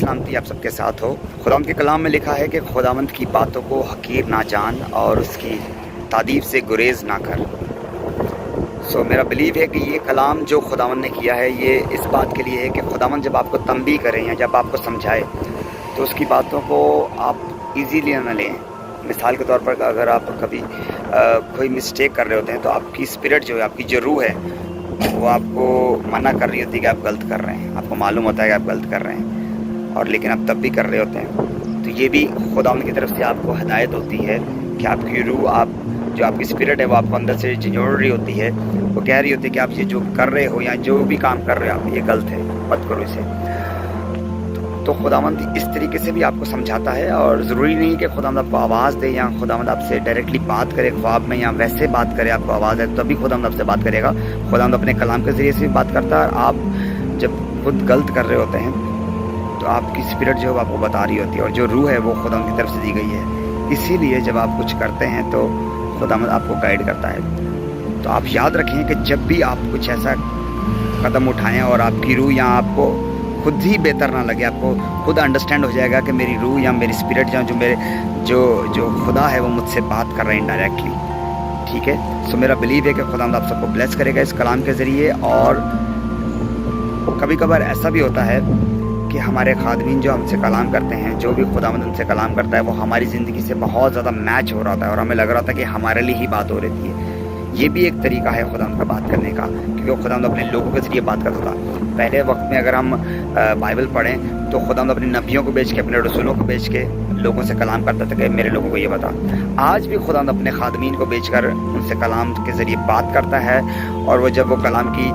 सलामती आप सबके साथ हो। खुदावंद के कलाम में लिखा है कि खुदावंद की बातों को हकीर ना जान और उसकी तारीफ से गुरेज ना कर। मेरा बिलीव है कि ये कलाम जो खुदावंद ने किया है ये इस बात के लिए है कि खुदावंद जब आपको तंबीह करे या जब आपको समझाए तो उसकी बातों को आप इजीली ना लें। मिसाल के तौर पर अगर आप कभी कोई मिस्टेक कर रहे होते हैं तो आपकी स्पिरिट जो है, आपकी जो रूह है, वो आपको मना कर रही होती है कि आप गलत कर रहे हैं। आपको मालूम होता है कि आप गलत कर रहे हैं और लेकिन आप तब भी कर रहे होते हैं। तो ये भी खुदावंद की तरफ से आपको हिदायत होती है कि आपकी रूह, आप जो आपकी स्पिरिट है वो आपको अंदर से झिझोड़ रही होती है। वो कह रही होती है कि आप ये जो कर रहे हो या जो भी काम कर रहे हो आप, ये गलत है, मत करो इसे। तो खुदावंद इस तरीके से भी आपको समझाता है और ज़रूरी नहीं कि खुदावंद आपको आवाज़ दे या खुदावंद आपसे डायरेक्टली बात करे ख्वाब में या वैसे बात करे, आपको आवाज़ है तभी खुदावंद आपसे बात करेगा। खुदावंद अपने कलाम के ज़रिए से भी बात करता है। आप जब खुद गलत कर रहे होते हैं तो आपकी स्पिरिट जो है वो आपको बता रही होती है और जो रूह है वो खुदावंद की तरफ से दी गई है। इसीलिए जब आप कुछ करते हैं तो खुदावंद आपको गाइड करता है। तो आप याद रखें कि जब भी आप कुछ ऐसा कदम उठाएं और आपकी रूह या आपको खुद ही बेहतर ना लगे, आपको खुद अंडरस्टैंड हो जाएगा कि मेरी रूह या मेरी स्पिरिट या जो खुदा है वो मुझसे बात कर रहे हैं डायरेक्टली, ठीक है। मेरा बिलीव है कि खुदावंद आप सबको ब्लेस करेगा इस कलाम के ज़रिए। और कभी कभार ऐसा भी होता है कि हमारे खादमीन जो हमसे कलाम करते हैं, जो भी खुदावंद उनसे कलाम करता है, वो हमारी ज़िंदगी से बहुत ज़्यादा मैच हो रहा था और हमें लग रहा था कि हमारे लिए ही बात हो रही थी। ये भी एक तरीका है खुदावंद का बात करने का, क्योंकि खुदावंद अपने लोगों के ज़रिए बात करता था। पहले वक्त में अगर हम बाइबल पढ़ें तो खुदावंद अपने नबियों को भेज के, अपने रसूलों को भेज के लोगों से कलाम करता था कि मेरे लोगों को ये बता। आज भी खुदावंद अपने खादमीन को भेजकर उनसे कलाम के ज़रिए बात करता है और वो जब वो कलाम की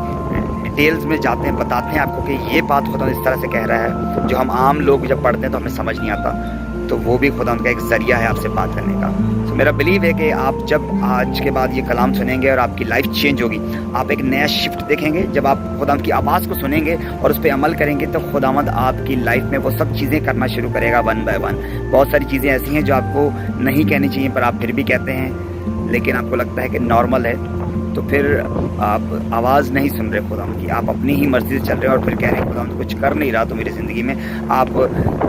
डिटेल्स में जाते हैं, बताते हैं आपको कि ये बात खुदावंद इस तरह से कह रहा है, जो हम आम लोग जब पढ़ते हैं तो हमें समझ नहीं आता। तो वो भी खुदावंद का एक ज़रिया है आपसे बात करने का। मेरा बिलीव है कि आप जब आज के बाद ये कलाम सुनेंगे और आपकी लाइफ चेंज होगी, आप एक नया शिफ्ट देखेंगे। जब आप खुदावंद की आवाज़ को सुनेंगे और उस पर अमल करेंगे तो खुदावंद आपकी लाइफ में वो सब चीज़ें करना शुरू करेगा वन बाय वन। बहुत सारी चीज़ें ऐसी हैं जो आपको नहीं कहनी चाहिए पर आप फिर भी कहते हैं, लेकिन आपको लगता है कि नॉर्मल है, तो फिर आप आवाज़ नहीं सुन रहे खुदावंद की, आप अपनी ही मर्ज़ी से चल रहे हो और फिर कह रहे हैं खुदावंद कुछ कर नहीं रहा तो मेरी ज़िंदगी में। आप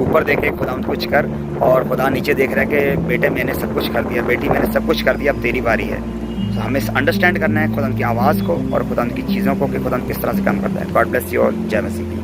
ऊपर देखे खुदावंद कुछ कर और खुदा नीचे देख रहा है कि बेटे मैंने सब कुछ कर दिया, बेटी मैंने सब कुछ कर दिया, अब तेरी बारी है। तो हमें अंडरस्टैंड करना है खुदावंद की आवाज़ को और खुदावंद की चीज़ों को कि खुदावंद किस तरह से काम करता है। गॉड ब्लेस यू और जय मसीह।